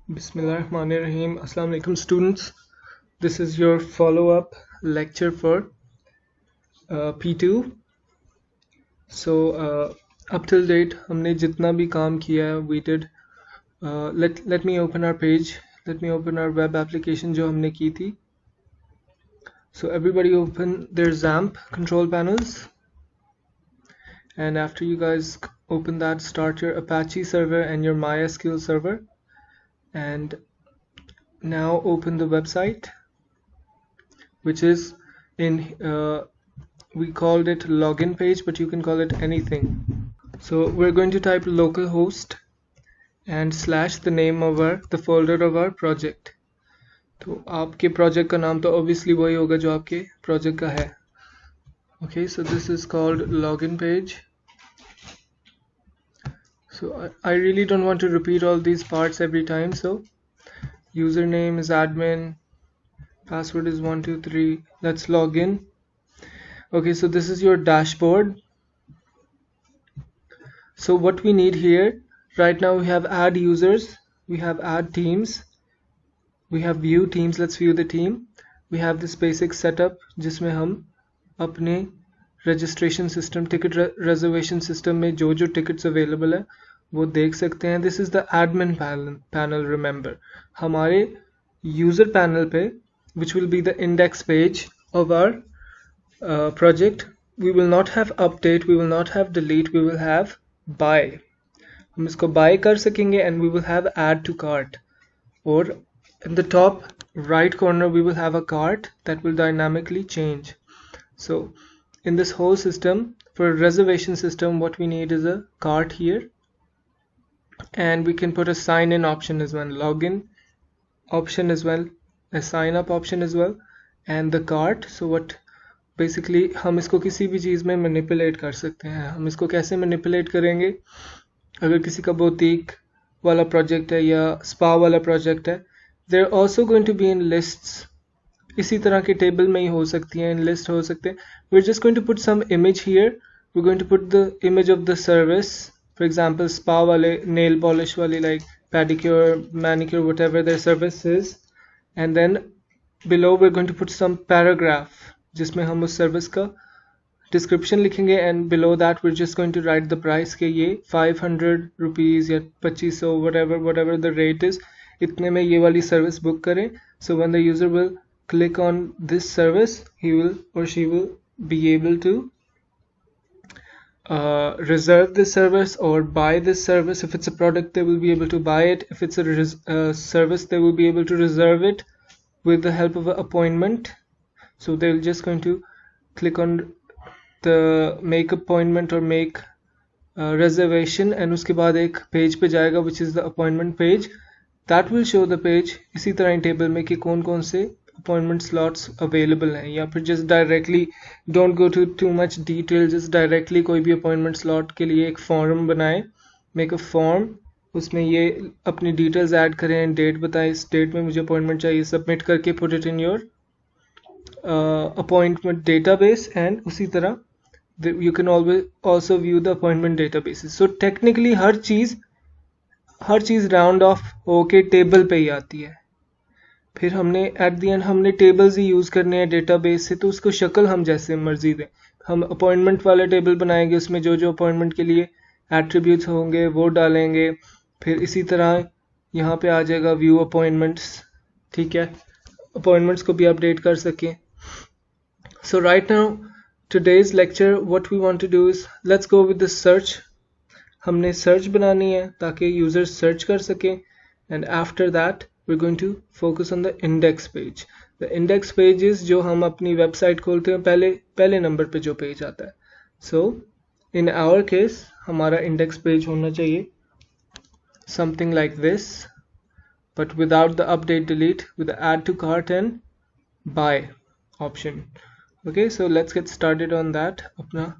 Bismillahirrahmanirrahim. Assalamu alaikum students. This is your follow-up lecture for P2. So up till date हमने जितना भी काम किया है we did. Let me open our page. Let me open our web application जो हमने की थी. So everybody open their XAMPP control panels. And after you guys open that, start your Apache server and your MySQL server. And now open the website, which is in we called it login page, but you can call it anything. So we're going to type localhost and slash the name of the folder of our project. तो आपके project का नाम तो obviously वही होगा जो आपके project का है. Okay, so this is called login page. So I really don't want to repeat all these parts every time. So username is admin, password is 123. Let's log in. Okay, so this is your dashboard. So what we need here right now, we have add users, we have add teams, we have view teams. Let's view the team. We have this basic setup जिसमें हम अपने registration system, ticket reservation system में जो tickets available है वो देख सकते हैं. This is the admin panel. Remember, हमारे user panel पे, which will be the index page of our project, we will not have update, we will not have delete, we will have buy. हम इसको buy कर सकेंगे and we will have add to cart. Or in the top right corner we will have a cart that will dynamically change. So in this whole system, for a reservation system, what we need is a cart here, and we can put a sign in option as well, login option as well, a sign up option as well, and the cart. So what basically हम इसको किसी भी चीज़ में manipulate कर सकते हैं. हम इसको कैसे manipulate करेंगे? अगर किसी का boutique वाला project है या spa वाला project है, they're also going to be in lists. इसी तरह के table में ही हो सकती हैं, in list हो सकते हैं. We're just going to put some image here. We're going to put the image of the service. For example, spa wale, nail polish wale, like pedicure, manicure, whatever their service is. And then below we're going to put some paragraph जिसमें हम उस service का description लिखेंगे, and below that we're just going to write the price के ये 500 rupees या 2500, whatever the rate is, इतने में ये वाली service book करें. So when the user will click on this service, he will or she will be able to reserve this service or buy this service. If it's a product, they will be able to buy it. If it's a service, they will be able to reserve it with the help of an appointment. So they're just going to click on the make appointment or make reservation, and उसके बाद एक page पे जाएगा which is the appointment page. That will show the page इसी तरह table में कि कौन कौन से appointment slots available हैं, या फिर just directly don't go to too much detail, just directly कोई भी appointment slot के लिए एक form बनाएं, make a form, उसमें ये अपनी details add करें, date बताएं, इस date में मुझे appointment चाहिए, submit करके put it in your appointment database, and उसी तरह you can always also view the appointment databases. So technically her cheese round off होके table पे ही आती है. फिर हमने at the end हमने tables ही यूज़ करने हैं database से, तो उसको शक्ल हम जैसे मर्जी दें. हम appointment वाले table बनाएंगे, उसमें जो जो appointment के लिए attributes होंगे वो डालेंगे. फिर इसी तरह यहाँ पे आ जाएगा view appointments, ठीक है, appointments को भी update कर सकें. So right now today's lecture, what we want to do is let's go with the search. हमने search बनानी है ताकि users search कर सकें, and after that we're going to focus on the index page. The index page is जो हम अपनी website खोलते हैं पहले नंबर पे जो पेज आता है. So in our case हमारा index page होना चाहिए something like this, but without the update delete, with the add to cart and buy option. Okay, so let's get started on that. अपना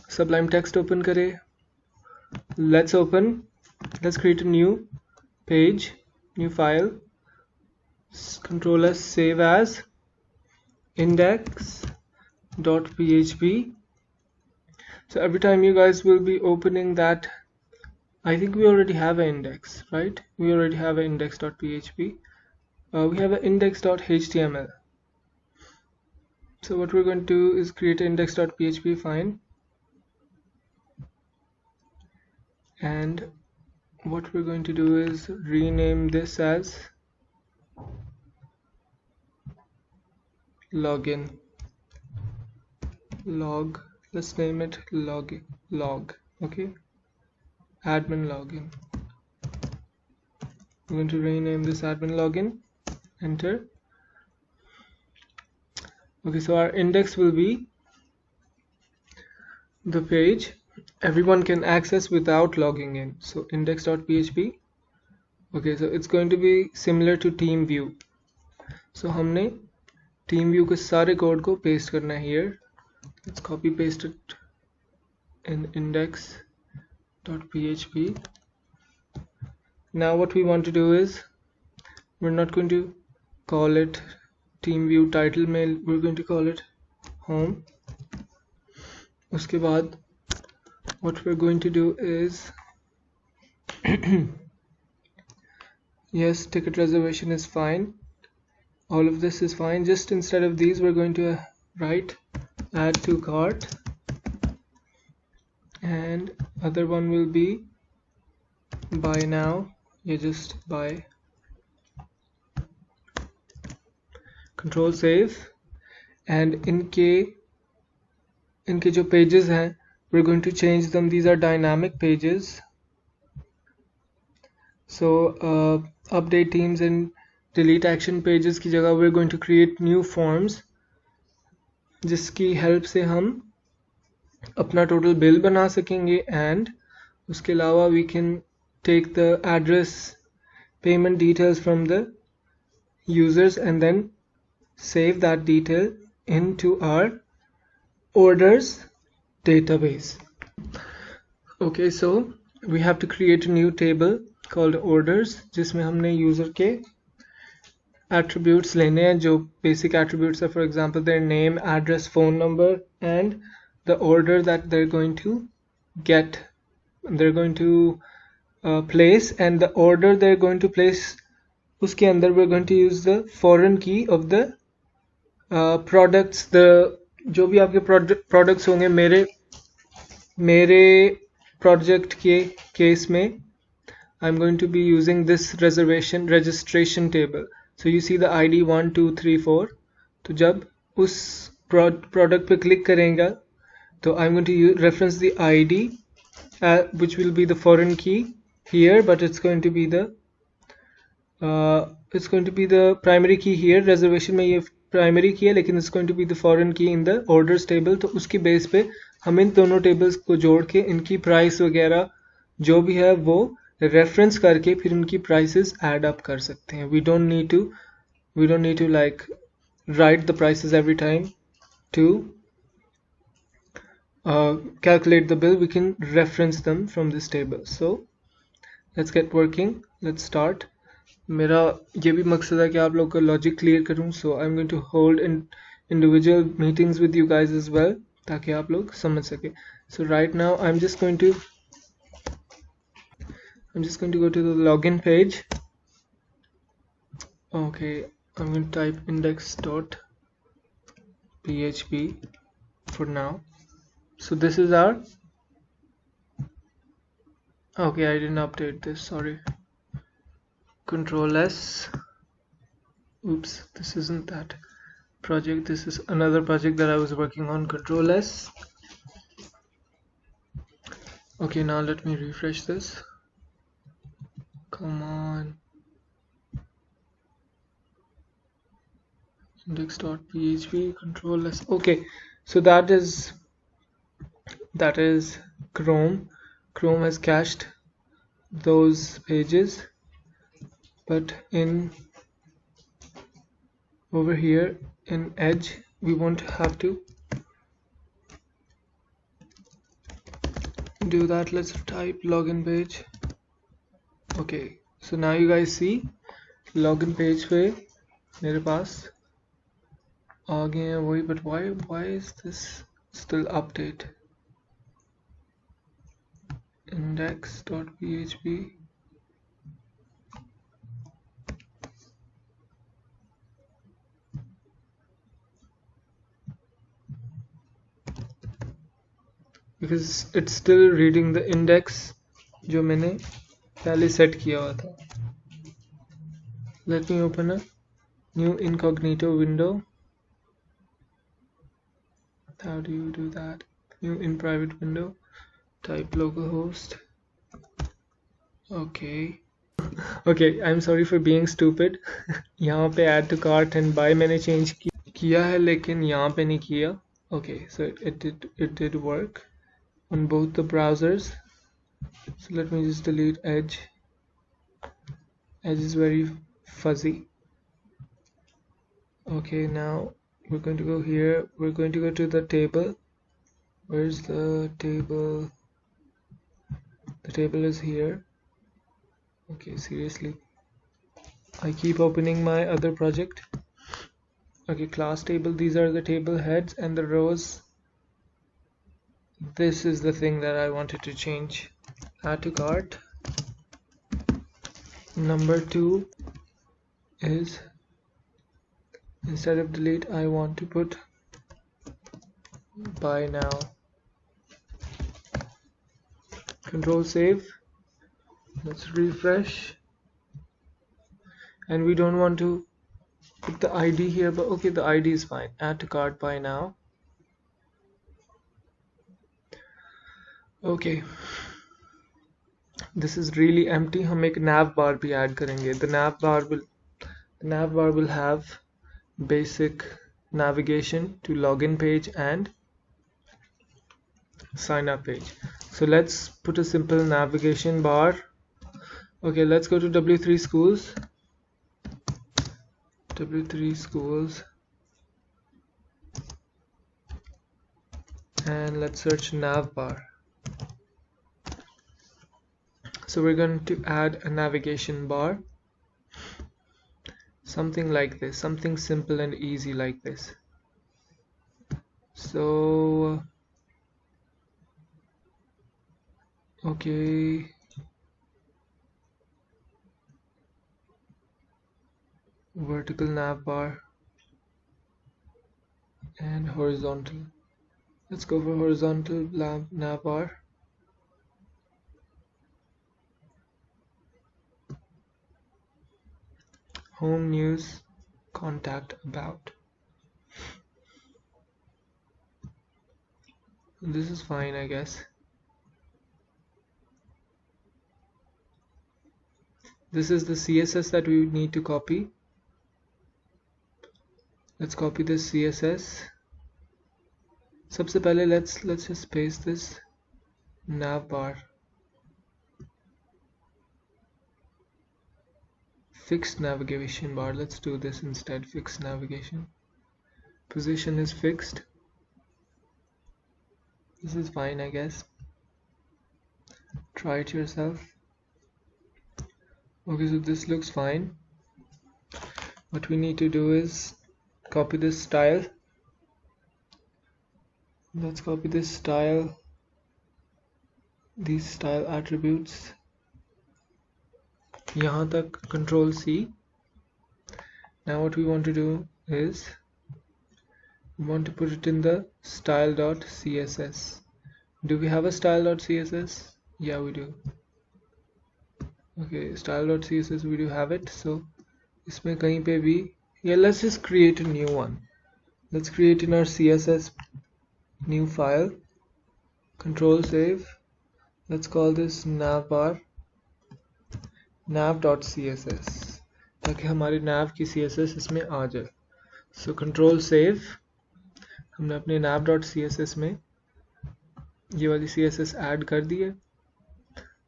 Sublime Text open करें. Let's create a new page, new file. Control S, save as index.php. So every time you guys will be opening that I think we already have an index, right? We already have an index.php. We have an index.html. So what we're going to do is create an index.php, fine. And what we're going to do is rename this as login log. Let's name it log. Okay, admin login. I'm going to rename this admin login. Enter. Okay, so our index will be the page everyone can access without logging in. So index.php. Okay, so it's going to be similar to team view. So हमने team view के सारे code को paste करना है here. Let's copy paste it in index.php. Now what we want to do is, we're not going to call it team view title mail, we're going to call it home. उसके बाद what we're going to do is yes, ticket reservation is fine, all of this is fine. Just instead of these we're going to write add to cart, and other one will be buy now. You just buy. Control save. And इनके जो pages हैं, we're going to change them. These are dynamic pages. So update teams and delete action pages की जगह we're going to create new forms, जिसकी help से हम अपना total bill बना सकेंगे, and उसके अलावा we can take the address payment details from the users and then save that detail into our orders database. Okay, so we have to create a new table called orders, जिसमें हमने user के attributes लेने हैं. जो basic attributes are, for example, their name, address, phone number, and the order that they're going to get, they're going to place, and the order they're going to place, उसके अंदर we're going to use the foreign key of the products. The जो भी आपके products होंगे, मेरे project के case में I'm going to be using this registration table. So you see the ID 1 2 3 4. तो जब उस product पे click करेंगे तो I'm going to reference the ID which will be the foreign key here, but it's going to be the primary key here. Reservation में ये primary key है, लेकिन it's going to be the foreign key in the orders table. तो उसकी base पे हम इन दोनों tables को जोड़ के इनकी price वगैरह जो भी है वो reference करके फिर उनकी prices add up कर सकते हैं. We don't need to like write the prices every time to calculate the bill. We can reference them from this table. So let's get working. Let's start. मेरा ये भी मकसद है कि आप लोग का लॉजिक क्लियर करूं. So I'm going to hold individual meetings with you guys as well, ताकि आप लोग समझ सके. So right now I'm just going to go to the login page. Okay, I'm going to type index.php for now. So this is our, okay, I didn't update this, sorry. Control S. Oops, this isn't that project, this is another project that I was working on. Control S. Okay, now let me refresh this. Come on. Index.php, Control S. Okay, so that is Chrome. Chrome has cached those pages, but over here in Edge we won't have to do that. Let's type login page. Okay, so now you guys see login page पे मेरे पास आ गए हैं वही, but why is this still update? index.php. Because it's still reading the index जो मैंने पहले set किया हुआ था. Let me open a new incognito window. How do you do that? New in private window. Type localhost. Okay. Okay, I'm sorry for being stupid. यहाँ पे add to cart and buy मैंने change किया है लेकिन यहाँ पे नहीं किया. Okay, so it did work on both the browsers. So let me just delete Edge. Edge is very fuzzy. Okay, now we're going to go here. We're going to go to the table. Where's the table? The table is here. Okay, seriously. I keep opening my other project. Okay, class table. These are the table heads and the rows. This is the thing that I wanted to change. Add to cart. Number 2 is, instead of delete, I want to put buy now. Control save. Let's refresh. And we don't want to put the ID here, but okay, the ID is fine. Add to cart buy now. Okay, this is really empty. हम एक nav bar भी add करेंगे. The nav bar will have basic navigation to login page and sign up page. So let's put a simple navigation bar. Okay, let's go to W3 schools. W3 schools. And let's search nav bar. So we're going to add a navigation bar, something like this, something simple and easy like this. So okay, vertical nav bar and horizontal. Let's go for horizontal nav bar. Home, news, contact, about. This is fine, I guess. This is the CSS that we need to copy. Let's copy this CSS. सबसे पहले let's just paste this nav bar. Fixed navigation bar. Let's do this instead. Fixed navigation. Position is fixed. This is fine, I guess. Try it yourself. Okay, so this looks fine. What we need to do is copy this style. Let's copy this style, these style attributes. यहाँ तक Control C. Now what we want to do is we want to put it in the style.css. Do we have a style.css? Yeah, we do. Okay, style.css, we do have it. So इसमें कहीं पे भी, yeah, let's just create a new one. Let's create in our CSS new file. Control save. Let's call this navbar nav.css ताकि हमारे nav की CSS इसमें आ जाए. So control save. हमने अपने nav.css में ये वाली CSS add कर दी है.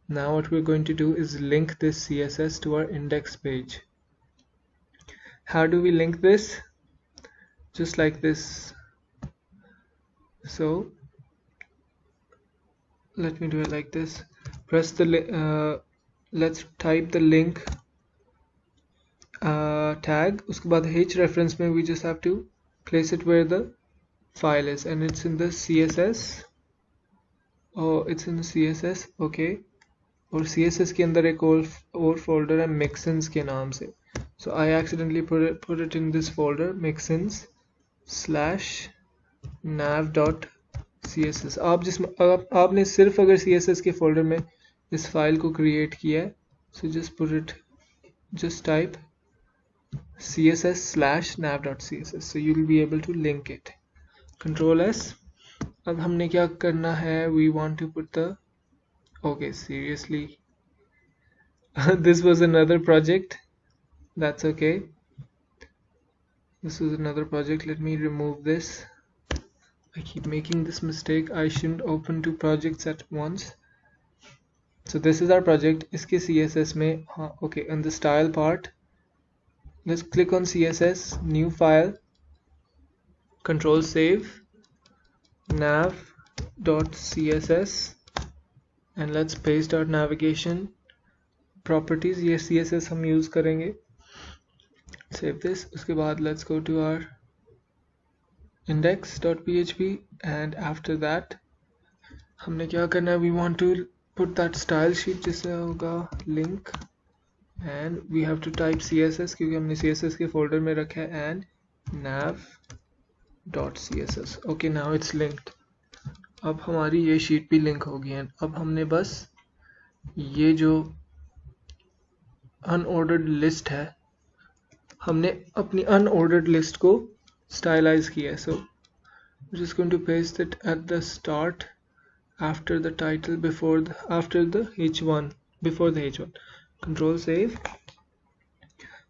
Now what we're going to do is link this CSS to our index page. How do we link this? Just like this. So let me do it like this. Press the let's type the link tag. उसके बाद h reference में we just have to place it where the file is, and it's in the CSS it's in CSS, okay. और CSS के अंदर एक और folder है mixins के नाम से, so I accidentally put it in this folder mixins slash nav.css। आप आपने सिर्फ अगर CSS के फोल्डर में इस फाइल को क्रिएट किया है, so just type css slash nav.css, so you will be able to link it। Control S। अब हमने क्या करना है, we want to put the, okay, seriously this was another project, that's okay, this was another project, let me remove this, I keep making this mistake, I shouldn't open two projects at once। So this is our project, इसके CSS में, हाँ, okay, on the style part, let's click on CSS, new file, control save, nav.css, and let's paste our navigation properties, ये CSS हम use करेंगे। Save this, उसके बाद let's go to our index.php, and after that हमने क्या करना है, we want to put that style sheet जिससे होगा link, and we have to type CSS क्योंकि हमने CSS के फोल्डर में रखा है, and nav.css, okay, now it's linked। अब हमारी ये शीट भी लिंक हो गई है। अब हमने बस ये जो अनऑर्डर्ड लिस्ट है, हमने अपनी अनऑर्डर्ड लिस्ट को स्टाइलाइज किया है, सो just going to paste it at the start, after the title, after the h1, before the h1, control save,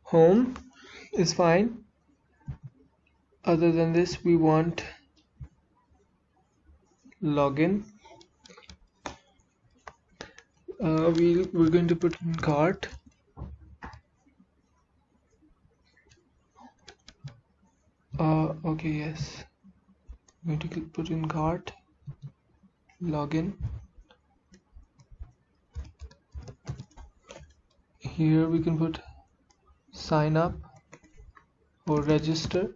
home is fine, other than this we want login, we're going to put in cart, okay, yes, I'm going to put in cart, login, here we can put sign up or register,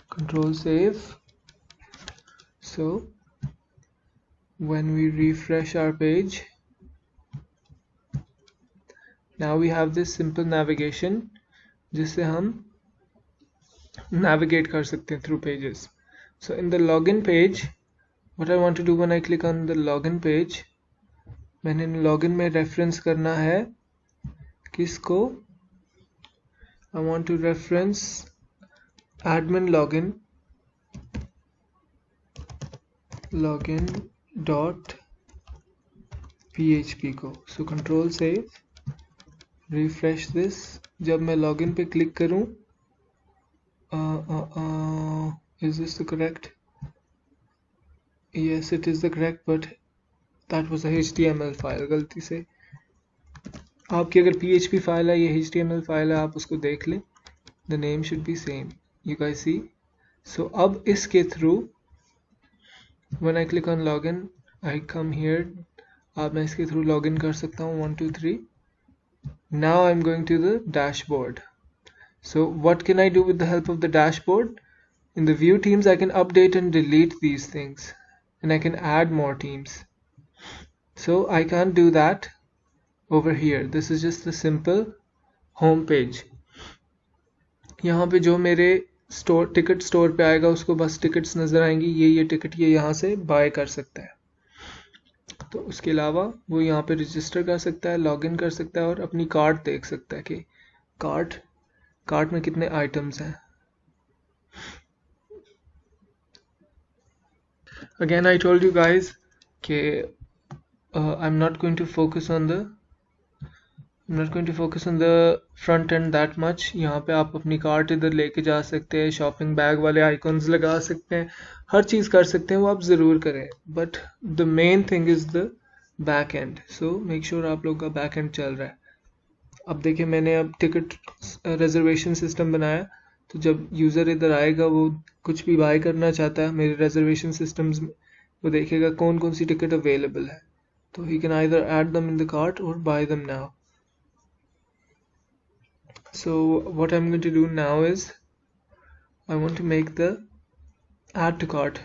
control save, so when we refresh our page, now we have this simple navigation जिससे हम navigate कर सकते हैं through pages। So in the login page, what I want to do when I click on the login page, मैंने login में reference करना है किसको, I want to reference admin login dot php को, so control save, refresh this, जब मैं login पे click करूं, is this the correct, yes it is the correct, but that was a HTML file, गलती से, आपकी अगर PHP फाइल है, ये HTML फाइल है, आप उसको देख लें, the name should be same, you guys see। So अब इसके through when I click on login, I come here, अब मैं इसके through login कर सकता हूँ 1 2 3, now I'm going to the dashboard। So what can I do with the help of the dashboard? In the view teams I can update and delete these things, and I can add more teams, so I can't do that over here, this is just the simple home page। यहाँ पे जो मेरे ticket store पे आएगा उसको बस tickets नज़र आएंगी, ये टिकट ये यहाँ से बाय कर सकता है, तो उसके अलावा वो यहाँ पे रजिस्टर कर सकता है, लॉगिन कर सकता है, और अपनी कार्ट देख सकता है कि कार्ट में कितने आइटम्स हैं। Again I told you guys कि I'm not going to focus on the front end that much। यहाँ पे आप अपनी कार्ट इधर लेके जा सकते हैं, शॉपिंग बैग वाले आइकॉन्स लगा सकते हैं, हर चीज़ कर सकते हैं, वो आप ज़रूर करें, but the main thing is the back and, so make sure आप लोग का बैक एंड चल रहा है। अब देखिए मैंने अब टिकट रिजर्वेशन सिस्टम बनाया, तो जब यूज़र इधर आएगा, वो कुछ भी बाय करना चाहता है मेरे रिजर्वेशन सिस्टम्स में, वो देखेगा कौन कौन सी टिकट अवेलेबल है, तो he can either add them in the cart or buy them now। So what I'm going to do now is I want to make the add to cart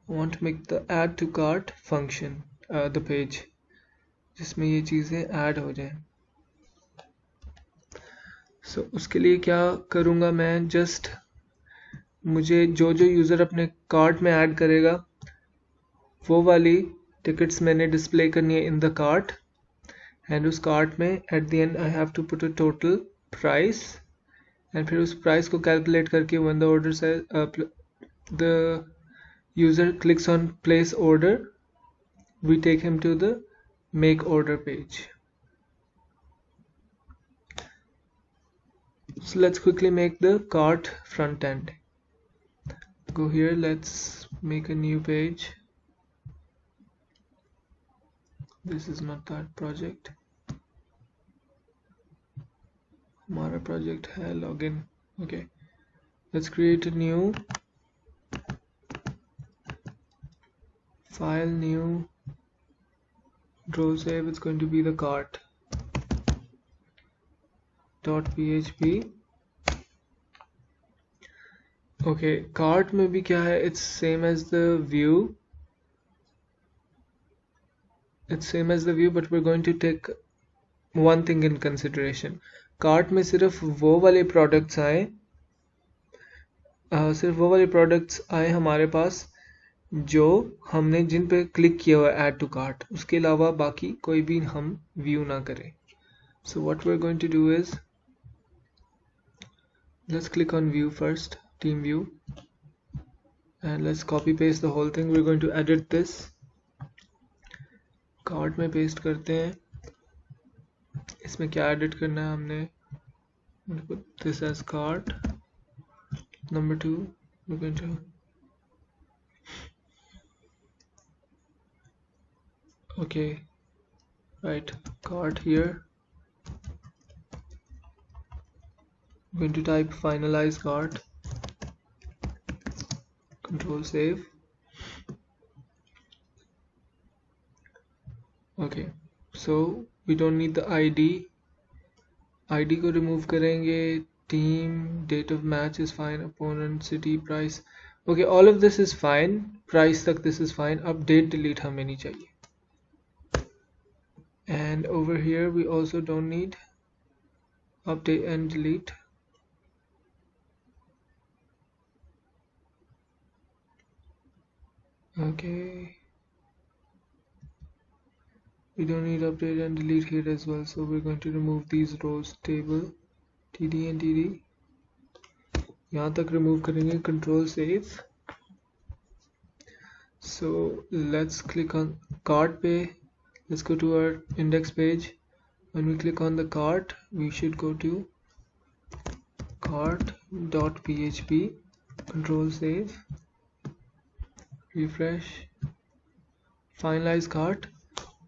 I want to make the add to cart function the page जिसमें ये चीज़ें add हो जाएं. So उसके लिए क्या करूँगा मैं, जस्ट मुझे जो जो यूज़र अपने कार्ट में ऐड करेगा वो वाली टिकट्स मैंने डिस्प्ले करनी है इन द कार्ट, एंड उस कार्ट में at the end I have to put a total price, and फिर उस प्राइस को कैलकुलेट करके व्हेन द ऑर्डर से the user clicks on place order we take him to the make order page. So let's quickly make the cart front end. Go here, let's make a new page. This is not that project. हमारा project है login. Okay, let's create a new file, new control save. It's going to be the cart .php. Okay, cart में भी क्या है, it's same as the view. It's same as the view, but we're going to take one thing in consideration. cart में सिर्फ वो वाले products आए, सिर्फ वो वाले products आए हमारे पास जो हमने जिन पे क्लिक किया हुआ है add to cart, उसके अलावा बाकी कोई भी हम व्यू ना करें. So what we're going to do is, let's click on view first, team view, and let's copy paste the whole thing. We're going to edit this, cart में paste करते हैं. इसमें क्या edit करना है, हमने put this as cart. Number 2, we're going to okay, right, cart here. I'm going to type finalize cart, control save. Okay, so we don't need the ID को remove करेंगे. team, date of match is fine, opponent, city, price. Okay, all of this is fine, price तक this is fine. अब date delete हमें नहीं चाहिए. And over here we also don't need update and delete. Okay, we don't need update and delete here as well, so we're going to remove these rows, table, td and td. यहाँ तक remove करेंगे, control save. So let's click on cart पे, let's go to our index page. When we click on the cart, we should go to cart.php, control save, refresh, finalize cart.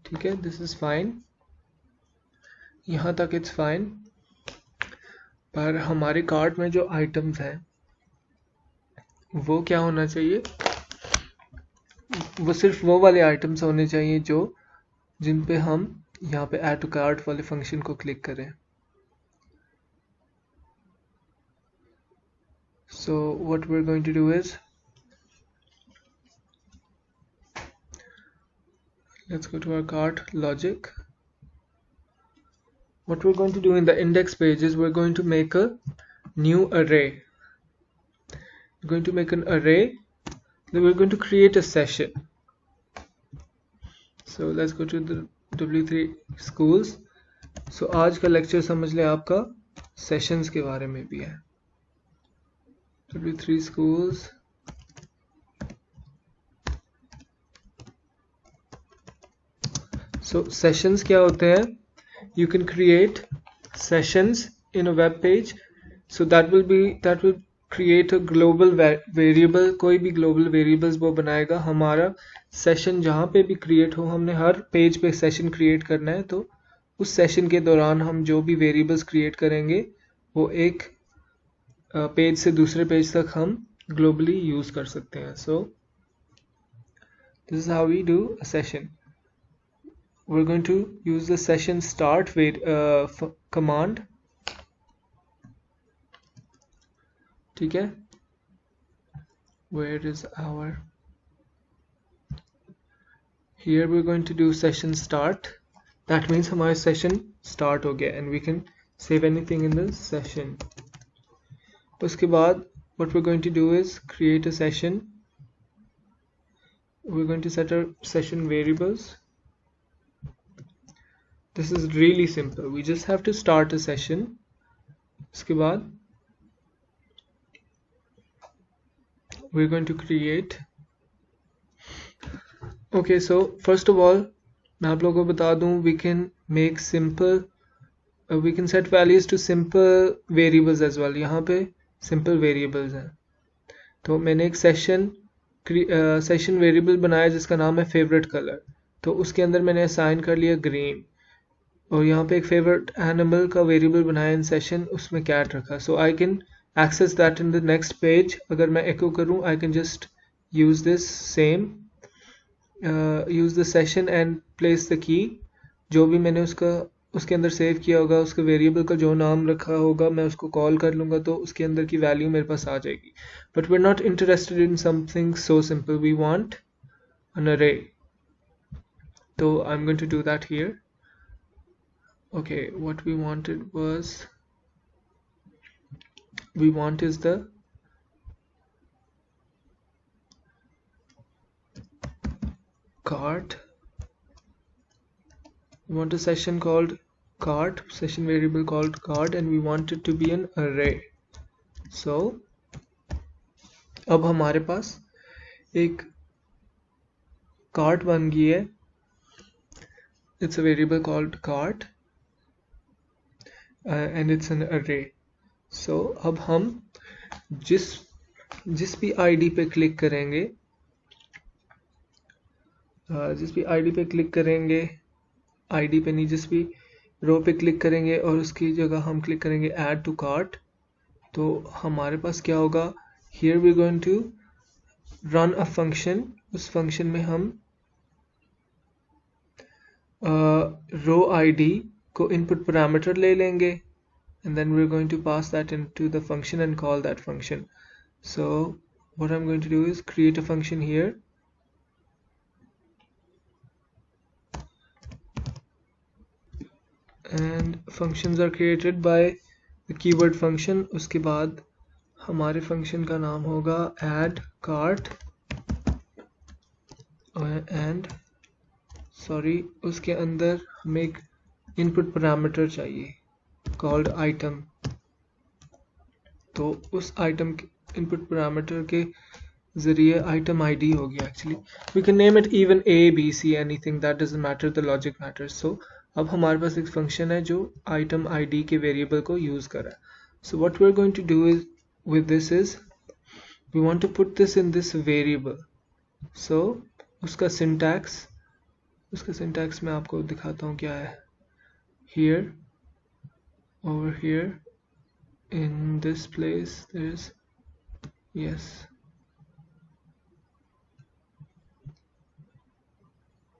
ठीक है, this is fine, यहाँ तक it's fine. पर हमारे cart में जो items हैं वो क्या होना चाहिए, वो सिर्फ वो वाले आइटम्स होने चाहिए जो जिन पे हम यहाँ पे ऐड टू कार्ट वाले फंक्शन को क्लिक करें. So what we're going to do is, let's go to our cart logic. What we're going to do in the index page is we're going to make a new array. We're going to make an array, then we're going to create a session. So let's go to the W3 schools. So आज का lecture समझ लें आपका sessions के बारे में भी है. W3 schools. So sessions क्या होते हैं? You can create sessions in a web page, so that will create a global variable. कोई भी global variables वो बनाएगा. हमारा session जहाँ पे भी create हो, हमने हर पेज पे session create करना है, तो उस session के दौरान हम जो भी variables create करेंगे वो एक पेज से दूसरे पेज तक हम globally use कर सकते हैं. So this is how we do a session. We're going to use the session start command. ठीक है, where is our here we're going to do session start. That means हमारा session start हो गया and we can save anything in the session. उसके बाद what we're going to do is create a session. We're going to set our session variables. This is really simple. We just have to start a session. उसके बाद we're going to create. Okay, so first of all मैं आप लोगों को बता दूं, we can make simple we can set values to simple variables as well. यहाँ पे simple variables हैं. तो मैंने एक सेशन वेरिएबल बनाया जिसका नाम है फेवरेट कलर. तो उसके अंदर मैंने असाइन कर लिया ग्रीन, और यहाँ पे एक फेवरेट एनिमल का वेरिएबल बनाया इन सेशन, उसमें कैट रखा. So I can access that in the next page. अगर मैं एको करूँ I can just use this same use the session and place the key. जो भी मैंने उसके अंदर सेव किया होगा, उसके वेरिएबल का जो नाम रखा होगा, मैं उसको कॉल कर लूँगा तो उसके अंदर की वैल्यू मेरे पास आ जाएगी. But we are not interested in something so simple. We want an array. So I'm going to do that here. Okay, what we wanted was, we want is the cart. We want a session called cart, session variable called cart, and we want it to be an array. So अब हमारे पास एक cart बन गई है. It's a variable called cart and it's an array. So अब हम जिस भी ID पे क्लिक करेंगे, ID पे नहीं, जिस भी रो पे क्लिक करेंगे और उसकी जगह हम क्लिक करेंगे add to cart, तो हमारे पास क्या होगा, here we're going to run a function. उस फंक्शन में हम रो ID को input parameter ले लेंगे, and then we're going to pass that into the function and call that function. So what I'm going to do is create a function here. And functions are created by the keyword function. उसके बाद हमारे function का नाम होगा add cart and उसके अंदर हमें एक input parameter चाहिए called item. तो उस item के input parameter के जरिए item ID होगी. Actually we can name it even A, B, C, anything, that doesn't matter, the logic matters. So अब हमारे पास एक फंक्शन है जो item ID के वेरिएबल को यूज कर रहा है. So what we're going to do is with this is we want to put this in this variable. So उसका सिंटैक्स मैं आपको दिखाता हूँ क्या है. Here, over here, in this place there is, yes,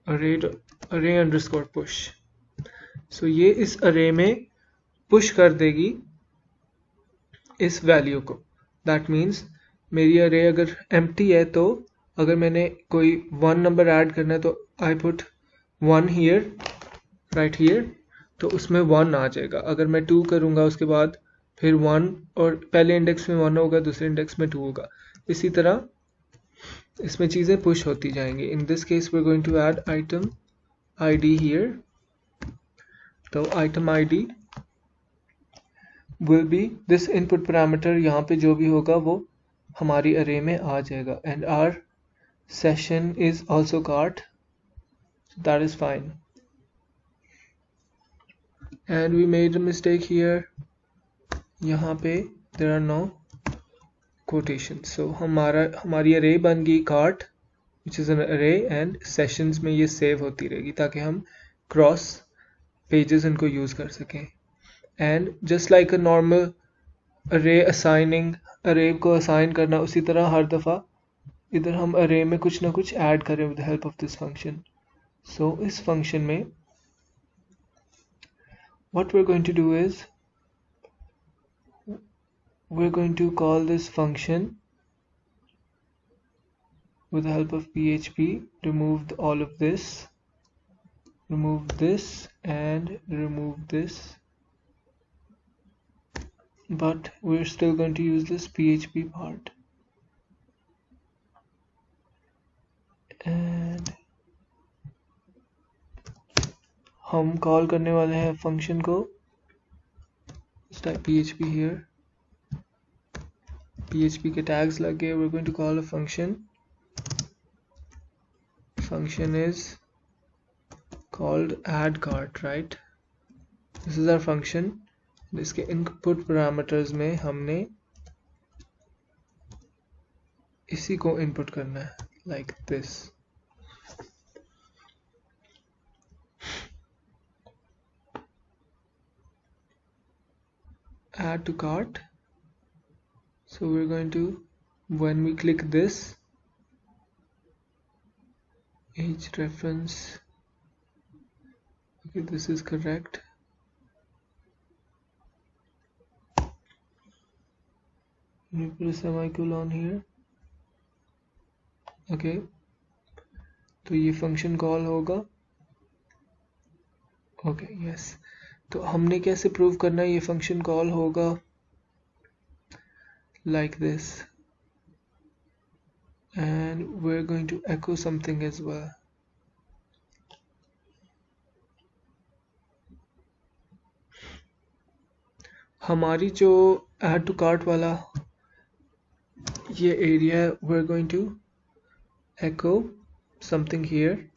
array underscore push. So ये इस array में push कर देगी इस वैल्यू को. That means मेरी array अगर empty है, तो अगर मैंने कोई 1 नंबर ऐड करना है तो I put 1 here, right here, तो उसमें 1 आ जाएगा. अगर मैं 2 करूँगा उसके बाद फिर 1, और पहले इंडेक्स में 1 होगा, दूसरे इंडेक्स में 2 होगा. इसी तरह इसमें चीज़ें पुश होती जाएंगी. In this case we're going to add item ID here. तो item ID will be this input parameter. यहाँ पे जो भी होगा वो हमारी array में आ जाएगा. And our session is also cart, so that is fine. And we made a mistake here. यहाँ पे there are no quotations. So हमारी array बन गई cart, which is an array, and sessions में ये save होती रहेगी ताकि हम cross pages इनको यूज कर सकें. And just like a normal array assigning, array को assign करना, उसी तरह हर दफ़ा इधर हम array में कुछ ना कुछ add करें with the help of this function. So इस function में what we're going to do is we're going to call this function with the help of PHP, remove all of this, remove this, and remove this. But we're still going to use this PHP part. And हम call करने वाले हैं function को. Let's type PHP here. PHP के tags लग गए. We're going to call a function. Function is called add cart, right? This is our function. इसके input parameters में हमने इसी को input करना है, like this. Add to cart. So we're going to, when we click this, each reference, okay, this is correct. Let me put a semicolon here. Okay, तो ये function call होगा. Okay, yes. तो हमने कैसे prove करना है ये function call होगा? Like this, and we're going to echo something as well. हमारी जो add to cart वाला ये area, we're going to echo something here.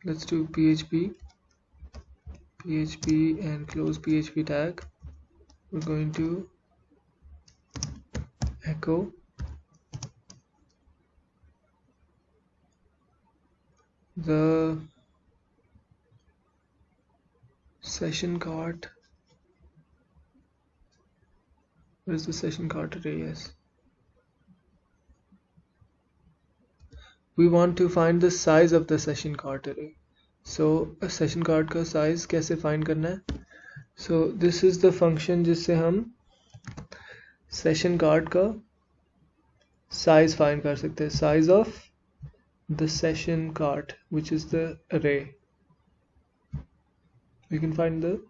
Let's do PHP and close PHP tag. We're going to echo the session cart. Where is the session cart array? Yes. We want to find the size of the session cart array. So a session cart का size कैसे find करना है? So this is the function जिससे हम session cart का size find कर सकते हैं. Size of the session cart, which is the array. We can find the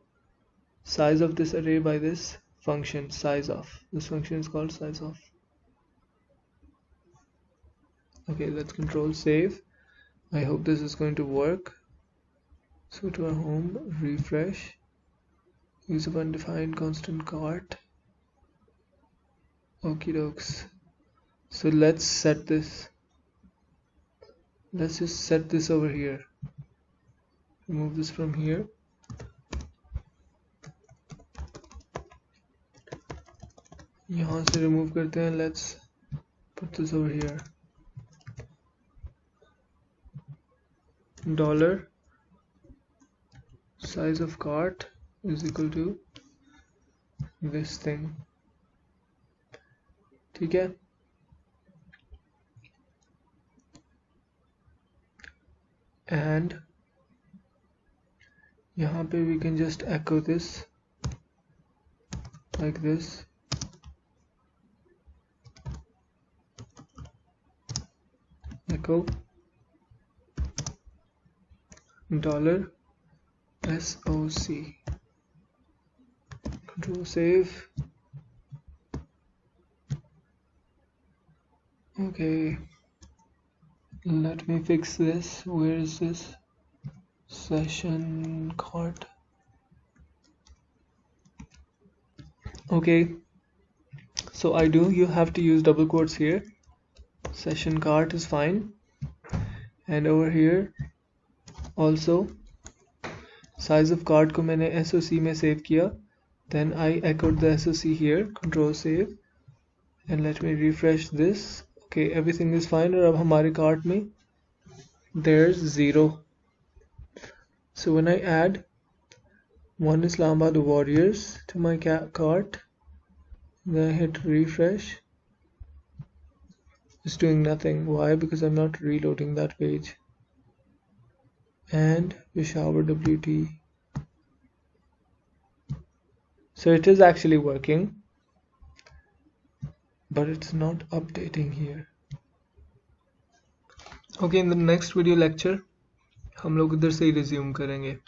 size of this array by this function, size of. This function is called size of. Okay, let's control save. I hope this is going to work. So to our home, refresh, use of undefined constant cart. Okie dokes. So let's set this. Let's just set this over here. Remove this from here. यहाँ से remove करते हैं. Let's put this over here. Dollar size of cart is equal to this thing. ठीक है? And यहाँ पे we can just echo this like this. Echo dollar SOC. Control save. Okay, let me fix this. Where is this session cart? Okay, so you have to use double quotes here. Session cart is fine, and over here also size of cart को मैंने SOC में save किया. Then I echoed the SOC here. Control save, and let me refresh this. Okay, everything is fine. और अब हमारे cart में there's 0. So when I add one Islamabad Warriors to my cart, then I hit refresh. It's doing nothing. Why? Because I'm not reloading that page. And Peshawar WT. So it is actually working. but it's not updating here. Okay, in the next video lecture हम लोग इधर से ही resume करेंगे.